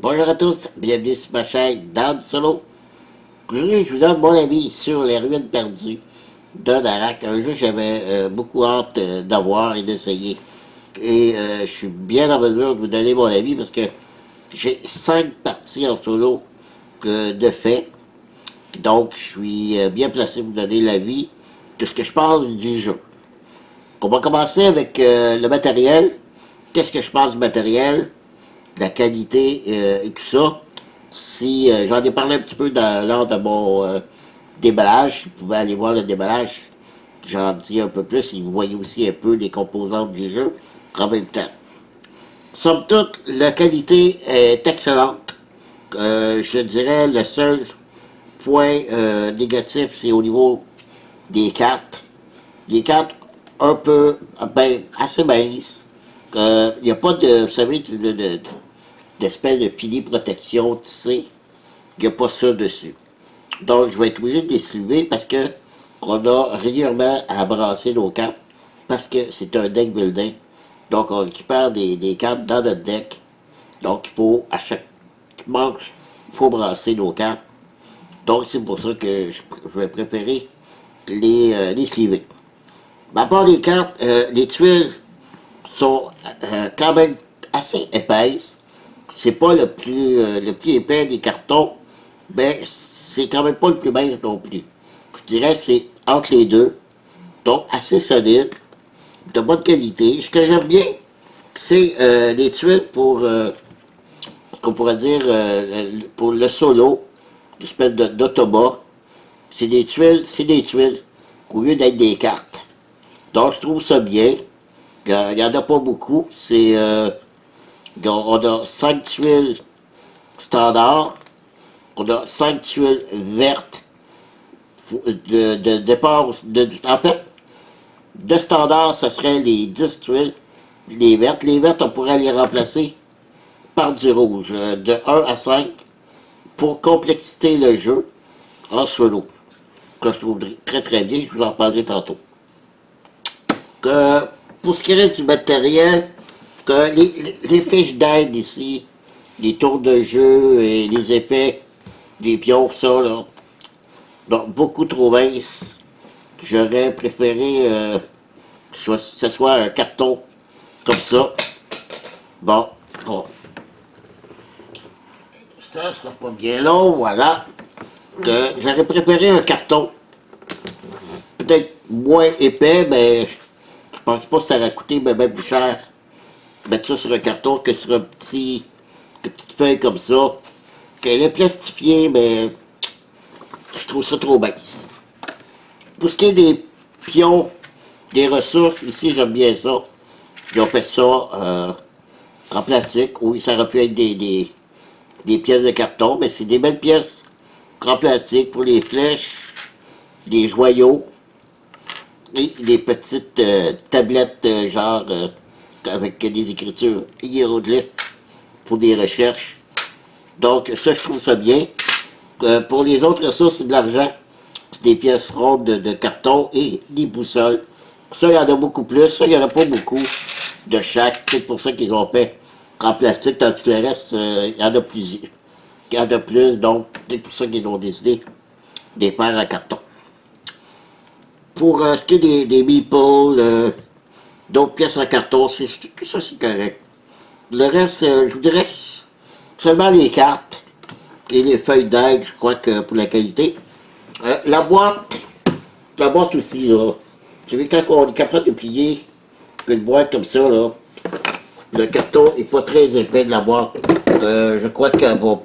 Bonjour à tous, bienvenue sur ma chaîne Dan Solo. Aujourd'hui, je vous donne mon avis sur les ruines perdues de Narak, un jeu que j'avais beaucoup hâte d'avoir et d'essayer. Et je suis bien en mesure de vous donner mon avis parce que j'ai 5 parties en solo de fait. Donc, je suis bien placé pour vous donner l'avis de ce que je pense du jeu. On va commencer avec le matériel. Qu'est-ce que je pense du matériel? La qualité et tout ça. Si j'en ai parlé un petit peu lors de mon déballage, vous pouvez aller voir le déballage, j'en dis un peu plus, et vous voyez aussi un peu les composantes du jeu en même temps. Somme toute, la qualité est excellente. Je dirais le seul point négatif, c'est au niveau des cartes. Des cartes un peu, ben, assez minces. Il n'y a pas de, vous savez, d'espèce de pilier protection, tu sais. Il n'y a pas ça dessus. Donc, je vais être obligé de les soulever parce que on a régulièrement à brasser nos cartes parce que c'est un deck building. Donc, on récupère des cartes dans notre deck. Donc, il faut, à chaque manche, il faut brasser nos cartes. Donc, c'est pour ça que je vais préférer les sliver. Mais à part les cartes, les tuiles sont quand même assez épaisses. C'est pas le plus épais des cartons, mais c'est quand même pas le plus mince non plus. Je dirais que c'est entre les deux. Donc, assez solide, de bonne qualité. Ce que j'aime bien, c'est les tuiles pour, ce qu'on pourrait dire, pour le solo, une espèce d'automat. C'est des tuiles, au lieu d'être des cartes. Donc, je trouve ça bien. Il n'y en a pas beaucoup. On a 5 tuiles standards. On a 5 tuiles vertes de départ. En fait, de standard, ce serait les 10 tuiles, les vertes. Les vertes, on pourrait les remplacer par du rouge, de 1 à 5, pour complexiter le jeu en solo. Que je trouve très très bien, je vous en parlerai tantôt. Pour ce qui est du matériel, les fiches d'aide ici, les tours de jeu et les effets, les pions, ça, là, donc beaucoup trop mince. J'aurais préféré que ce soit un carton comme ça. Bon, bon. Ça sera pas bien long, voilà. J'aurais préféré un carton. Peut-être moins épais, mais je pense pas que ça aurait coûté même plus cher. Mettre ça sur un carton que sur une petite feuille comme ça. Qu'elle est plastifiée, mais je trouve ça trop mince. Pour ce qui est des pions, des ressources, ici j'aime bien ça. Ils ont fait ça en plastique. Oui, ça aurait pu être des pièces de carton, mais c'est des belles pièces en plastique pour les flèches, des joyaux et des petites tablettes genre avec des écritures hiéroglyphes pour des recherches. Donc ça, je trouve ça bien. Pour les autres ressources, c'est de l'argent. C'est des pièces rondes de carton et des boussoles. Ça, il y en a beaucoup plus. Ça, il n'y en a pas beaucoup de chaque. C'est pour ça qu'ils ont fait en plastique, tandis que le reste, il y en a plusieurs. Il y en a plus, donc c'est pour ça qu'ils ont décidé de les faire en carton. Pour ce qui est des meeples, d'autres pièces en carton, ça c'est correct. Le reste, je vous dirais seulement les cartes et les feuilles d'aide, je crois que pour la qualité. La boîte aussi, là. Vous savez, quand on est capable de plier une boîte comme ça, là, le carton n'est pas très épais de la boîte. Je crois qu'elle va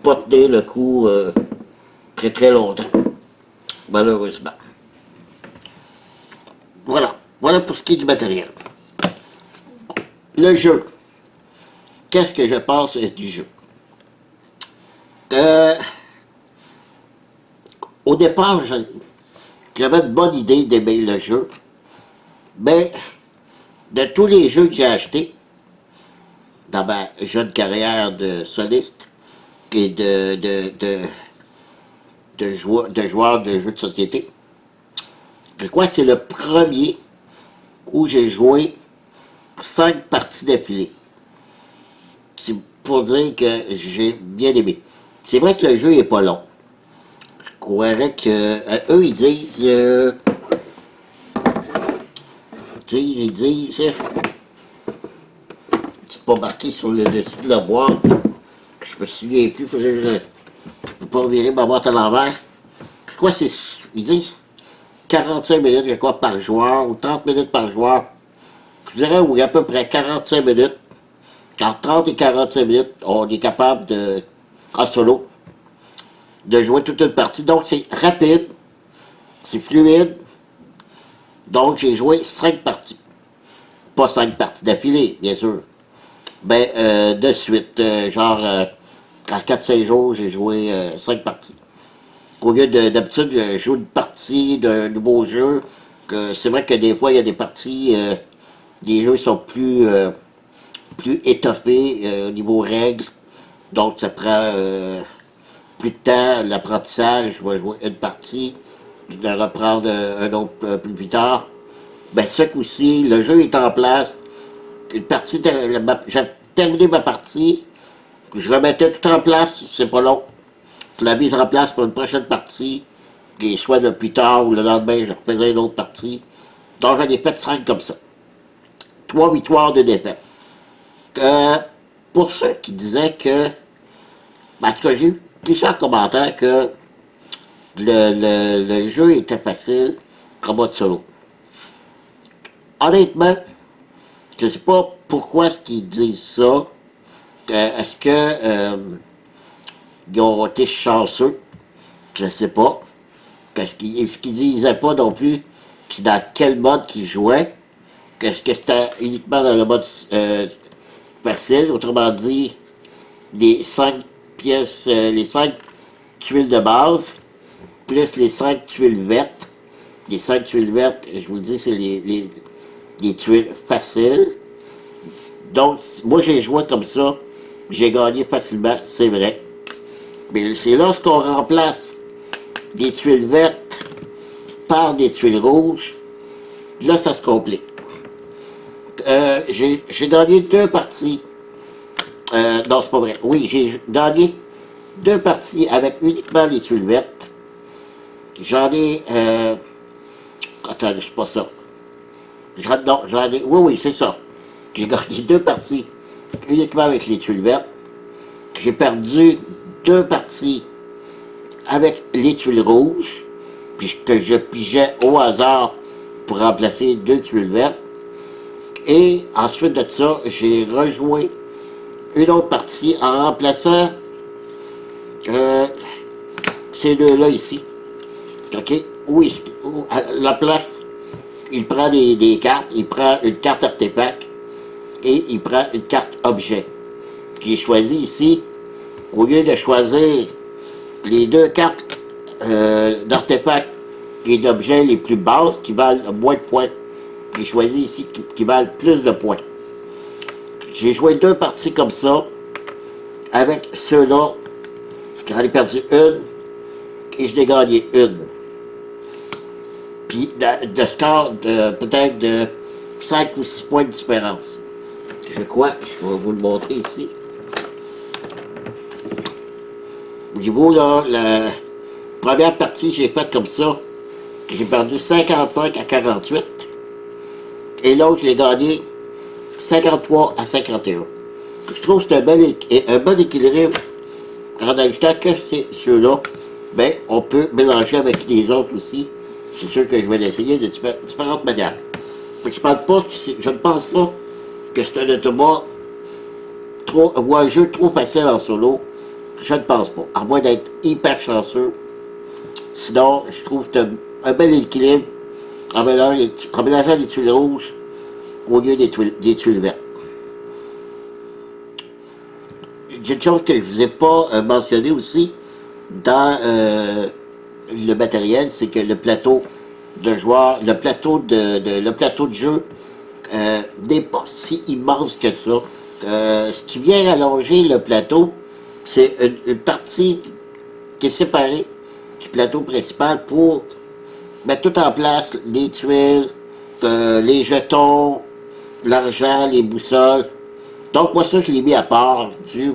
pas tenir le coup très très longtemps, malheureusement. Voilà. Voilà pour ce qui est du matériel. Le jeu. Qu'est-ce que je pense du jeu? Au départ, j'avais une bonne idée d'aimer le jeu, mais de tous les jeux que j'ai achetés dans ma jeune carrière de soliste et de joueur de jeux de société, je crois que c'est le premier où j'ai joué 5 parties d'affilée. pour dire que j'ai bien aimé. C'est vrai que le jeu est pas long. Je croirais que eux ils disent, c'est pas marqué sur le dessus de la boîte. Je me souviens plus, je peux pas revirer ma boîte à l'envers. Je crois que c'est, ils disent 45 minutes, je crois, par joueur, ou 30 minutes par joueur. Je dirais, oui, à peu près 45 minutes. Entre 30 et 45 minutes, on est capable de, en solo, de jouer toute une partie. Donc, c'est rapide, c'est fluide. Donc, j'ai joué 5 parties. Pas 5 parties d'affilée, bien sûr. Ben, de suite, en 4-5 jours, j'ai joué 5 parties. Au lieu d'habitude, je joue une partie d'un nouveau jeu, que c'est vrai que des fois, il y a des parties, les jeux sont plus étoffés au niveau règles, donc ça prend plus de temps, l'apprentissage, je vais jouer une partie, je vais reprendre un autre plus tard. Ben, ce coup-ci, le jeu est en place, une partie, j'ai terminé ma partie, je remettais tout en place, c'est pas long. Je la mise en place pour une prochaine partie, et soit le plus tard ou le lendemain, je refaisais une autre partie. Donc j'en ai fait 5 comme ça. 3 victoires de défaite. Pour ceux qui disaient que, parce que j'ai eu plusieurs commentaires que le jeu était facile en mode solo. Honnêtement, je ne sais pas pourquoi est-ce qu'ils disent ça. Est-ce que ils ont été chanceux? Je ne sais pas. Est-ce qu'ils disaient pas non plus c'est dans quel mode qu'ils jouaient? Est-ce que c'était uniquement dans le mode facile? Autrement dit, les 5 pièces, les 5 tuiles de base, plus les 5 tuiles vertes. Les 5 tuiles vertes, je vous le dis, c'est les tuiles faciles. Donc, moi j'ai joué comme ça, j'ai gagné facilement, c'est vrai. Mais c'est lorsqu'on remplace des tuiles vertes par des tuiles rouges, là ça se complique. J'ai gagné 2 parties. Non, c'est pas vrai. Oui, j'ai gagné 2 parties avec uniquement les tuiles vertes. J'en ai... attendez, c'est pas ça. Non, j'en ai... Oui, oui, c'est ça. J'ai gagné 2 parties uniquement avec les tuiles vertes. J'ai perdu 2 parties avec les tuiles rouges, puisque je pigeais au hasard pour remplacer 2 tuiles vertes. Et ensuite de ça, j'ai rejoué une autre partie en remplaçant ces deux-là ici. OK? Oui, à la place, il prend des cartes, il prend une carte artefact et il prend une carte objet. J'ai choisi ici, au lieu de choisir les 2 cartes d'artefact et d'objets les plus basses qui valent moins de points, j'ai choisi ici qui valent plus de points. J'ai joué 2 parties comme ça, avec ceux-là, j'en ai perdu une, et je l'ai gagné une. Puis de score de peut-être de 5 ou 6 points de différence. Je crois, je vais vous le montrer ici. Au niveau, là, la première partie, j'ai faite comme ça. J'ai perdu 55 à 48. Et l'autre, je l'ai gagné 53 à 51. Je trouve que c'est un bon équilibre en ajoutant que ceux-là, ben, on peut mélanger avec les autres aussi. C'est sûr que je vais l'essayer de différentes manières. Je ne pense pas que c'est un automat ou un jeu trop facile en solo. Je ne pense pas. À moins d'être hyper chanceux. Sinon, je trouve que c'est un bel équilibre en mélangeant les tuiles rouges au lieu des tuiles vertes. Il y a une chose que je ne vous ai pas mentionné aussi dans le matériel, c'est que le plateau de joueur, le plateau de jeu n'est pas si immense que ça. Ce qui vient allonger le plateau, c'est une partie qui est séparée du plateau principal pour mettre tout en place, les tuiles, les jetons, l'argent, les boussoles. Donc, moi, ça, je l'ai mis à part du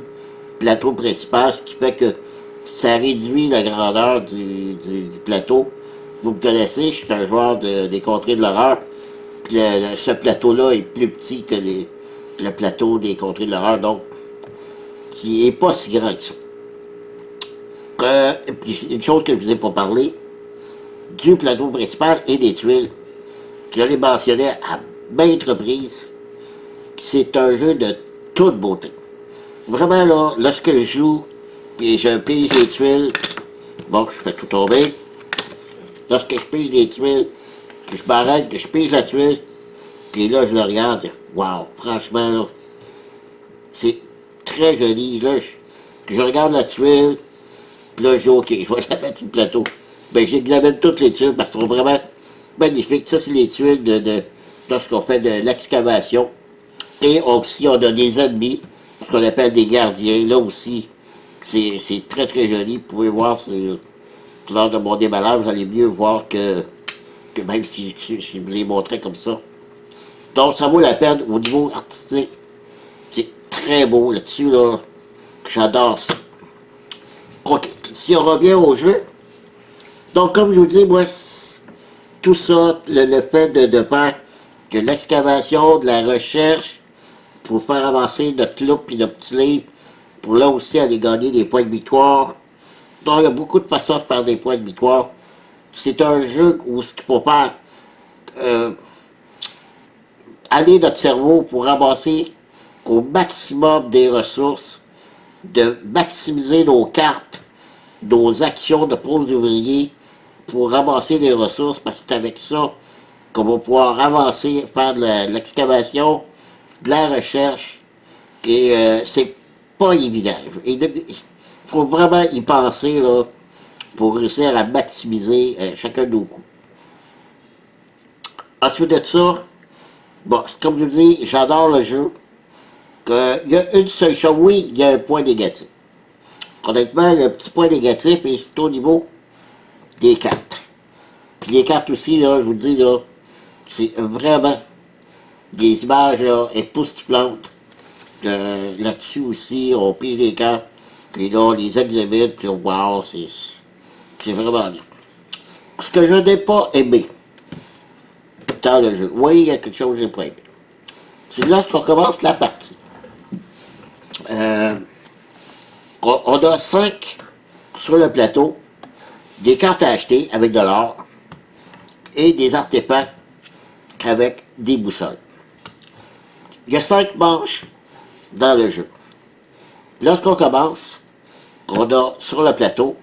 plateau principal, ce qui fait que ça réduit la grandeur du plateau. Vous me connaissez, je suis un joueur des contrées de l'horreur. Puis ce plateau-là est plus petit que le plateau des contrées de l'horreur, donc il n'est pas si grand que ça. Puis une chose que je vous ai pas parlé, du plateau principal et des tuiles, que je l'ai mentionné à maintes reprises, c'est un jeu de toute beauté. Vraiment, là, lorsque je joue, puis je pige les tuiles, bon, je fais tout tomber. Lorsque je pige les tuiles, que je m'arrête, que je pige la tuile, puis là, je le regarde, waouh, franchement, là, c'est très joli. Là, je regarde la tuile, puis là, je dis, OK, je vais la mettre sur le plateau. Ben, j'examine toutes les tuiles parce qu'elles sont vraiment magnifiques. Ça, c'est les tuiles lorsqu'on fait de l'excavation. Et aussi, on a des ennemis, ce qu'on appelle des gardiens. Là aussi, c'est très, très joli. Vous pouvez voir, lors de mon déballage, vous allez mieux voir que même si je vous les montrais comme ça. Donc, ça vaut la peine au niveau artistique. C'est très beau là-dessus, là. J'adore ça. OK. Si on revient au jeu, donc, comme je vous dis, moi, tout ça, le fait de faire de l'excavation, de la recherche, pour faire avancer notre loupe et notre petit livre, pour là aussi aller gagner des points de victoire. Donc, il y a beaucoup de façons de faire des points de victoire. C'est un jeu où ce qu'il faut faire, aller notre cerveau pour ramasser au maximum des ressources, de maximiser nos cartes, nos actions de pause d'ouvrier pour ramasser des ressources, parce que c'est avec ça qu'on va pouvoir avancer, faire de l'excavation, de la recherche, et c'est pas évident. Il faut vraiment y penser là, pour réussir à maximiser chacun de nos coups. Ensuite de ça, bon, comme je vous dis, j'adore le jeu. Il y a une seule chose, oui, il y a un point négatif. Honnêtement, le petit point négatif est au niveau des cartes. Puis les cartes aussi, là, je vous dis, là, c'est vraiment des images là, époustouflantes. Là-dessus aussi, on plie les cartes, puis là, on les examine, puis wow, c'est vraiment bien. Ce que je n'ai pas aimé dans le jeu, oui, il y a quelque chose que j'ai pas aimé. C'est lorsqu'on commence la partie. On a 5 sur le plateau, des cartes à acheter avec de l'or et des artefacts avec des boussoles. Il y a 5 manches dans le jeu. Lorsqu'on commence, on a sur le plateau,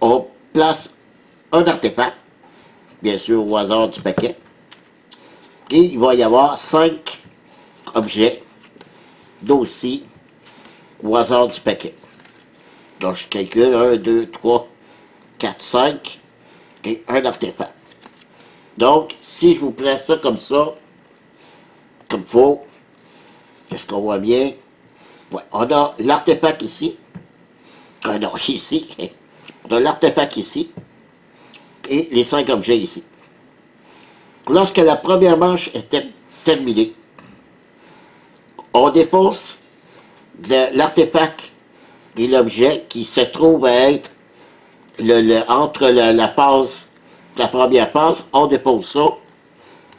on place un artefact, bien sûr au hasard du paquet, et il va y avoir 5 objets d'aussi au hasard du paquet. Donc je calcule 1, 2, 3, 4, 5 et un artefact. Donc, si je vous place ça, comme il faut, est-ce qu'on voit bien? Ouais, on a l'artefact ici. Non, ici. On a l'artefact ici. Et les 5 objets ici. Lorsque la première manche est terminée, on défonce l'artefact et l'objet qui se trouve à être entre la phase, la première phase, on dépose ça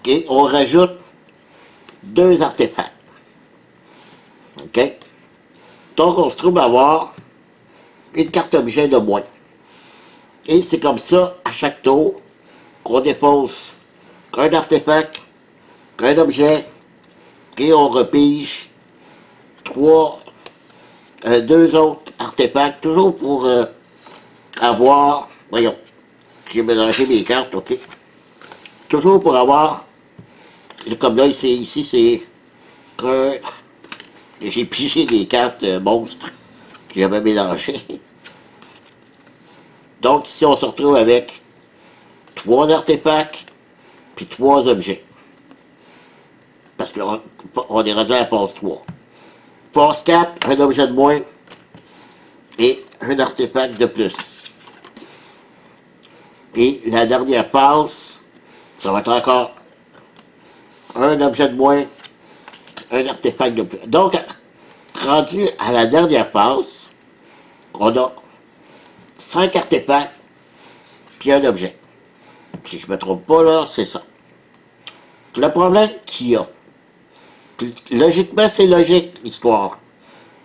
et on rajoute 2 artefacts. OK? Donc, on se trouve à avoir une carte objet de moins. Et c'est comme ça, à chaque tour, qu'on dépose un artefact, un objet, et on repige 2 autres artefacts, toujours pour avoir, voyons, j'ai mélangé mes cartes, OK, toujours pour avoir, comme là, ici c'est j'ai pigé des cartes monstres que j'avais mélangées. Donc ici, on se retrouve avec 3 artefacts, puis 3 objets. Parce qu'on est rendu à la phase 3. Phase 4, un objet de moins et un artefact de plus. Et la dernière phase, ça va être encore un objet de moins un artefact de plus. Donc, rendu à la dernière phase, on a 5 artefacts, puis un objet. Si je ne me trompe pas, là, c'est ça. Le problème qu'il y a, logiquement, c'est logique, l'histoire.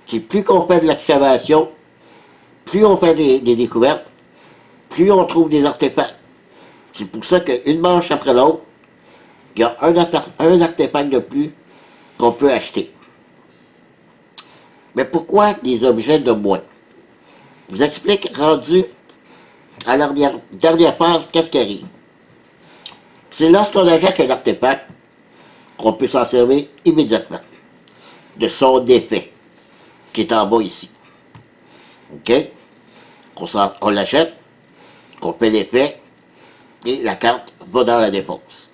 C'est plus qu'on fait de l'excavation, plus on fait des découvertes, plus on trouve des artefacts. C'est pour ça qu'une manche après l'autre, il y a un artefact de plus qu'on peut acheter. Mais pourquoi des objets de moins? Je vous explique, rendu à la dernière phase, qu'est-ce qui arrive? C'est lorsqu'on achète un artefact qu'on peut s'en servir immédiatement de son effet, qui est en bas ici. OK? On l'achète, on fait l'effet, et la carte va dans la dépense.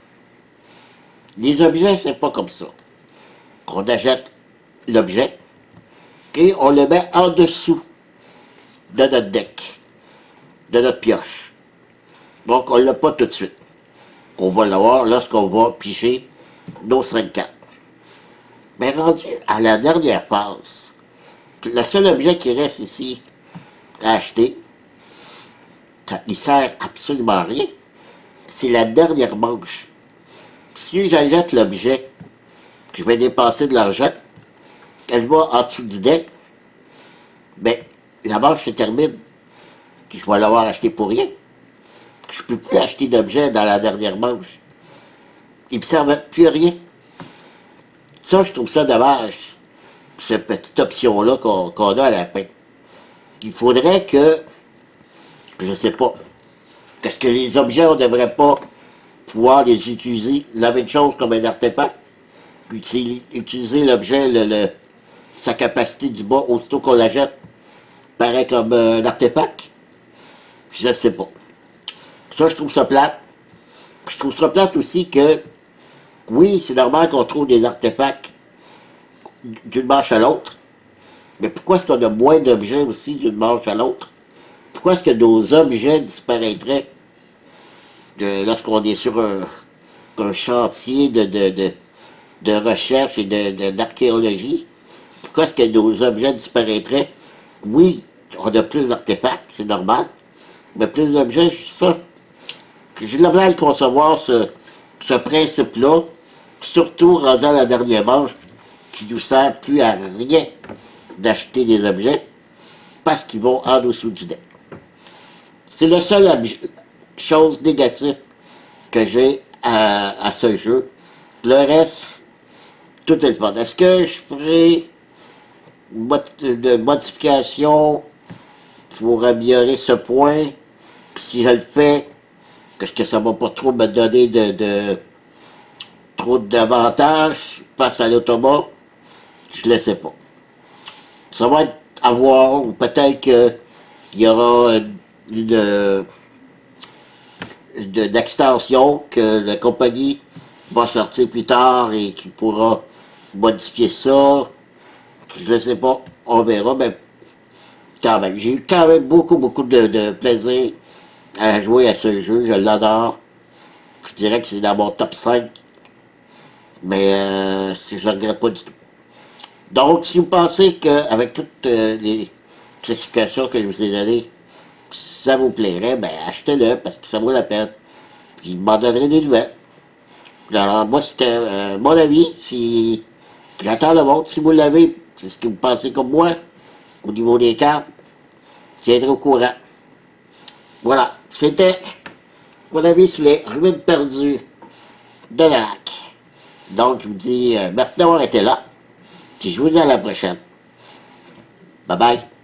Les objets, c'est pas comme ça. On achète l'objet, et on le met en dessous de notre deck, de notre pioche. Donc, on ne l'a pas tout de suite. On va l'avoir lorsqu'on va piger nos 5 cartes. Mais rendu à la dernière phase, le seul objet qui reste ici à acheter, il ne sert absolument à rien. C'est la dernière manche. Si j'achète l'objet, je vais dépenser de l'argent, elle va en dessous du deck, mais la manche se termine, puis je vais l'avoir acheté pour rien. Je ne peux plus acheter d'objet dans la dernière manche. Il ne me servent plus à rien. Ça, je trouve ça dommage, cette petite option-là qu'on a à la fin. Il faudrait que, je ne sais pas, qu'est-ce que les objets, on ne devrait pas pouvoir les utiliser, la même chose comme un artefact, puis utiliser l'objet, sa capacité du bas, aussitôt qu'on la jette, pareil comme un artefact. Je ne sais pas. Ça, je trouve ça plate. Je trouve ça plate aussi que, oui, c'est normal qu'on trouve des artefacts d'une manche à l'autre, mais pourquoi est-ce qu'on a moins d'objets aussi d'une manche à l'autre? Pourquoi est-ce que nos objets disparaîtraient lorsqu'on est sur un chantier de recherche et d'archéologie? Pourquoi est-ce que nos objets disparaîtraient? Oui, on a plus d'artefacts, c'est normal, mais plus d'objets, ça, j'ai de la mal à concevoir ce principe-là, surtout rendu à la dernière manche, qui nous sert plus à rien d'acheter des objets, parce qu'ils vont en dessous du deck. C'est la seule chose négative que j'ai à ce jeu. Le reste, tout est le fun. Est-ce que je ferai de modifications pour améliorer ce point? Si je le fais, est-ce que ça ne va pas trop me donner trop d'avantages face à l'automa? Je ne le sais pas. Ça va être à voir, ou peut-être qu'il y aura une extension que la compagnie va sortir plus tard et qui pourra modifier ça. Je ne sais pas, on verra, mais quand même. J'ai eu quand même beaucoup de plaisir à jouer à ce jeu, je l'adore. Je dirais que c'est dans mon top 5, mais je ne le regrette pas du tout. Donc, si vous pensez qu'avec toutes les classifications que je vous ai données, ça vous plairait, ben achetez-le parce que ça vaut la peine. Puis m'en donnerez des nouvelles. Alors, moi, c'était mon avis. Si j'attends le vôtre, si vous l'avez, c'est ce que vous pensez comme moi, au niveau des cartes, tiendrez au courant. Voilà, c'était mon avis sur les ruines perdues de Narak. Donc, je vous dis merci d'avoir été là. Puis je vous dis à la prochaine. Bye bye.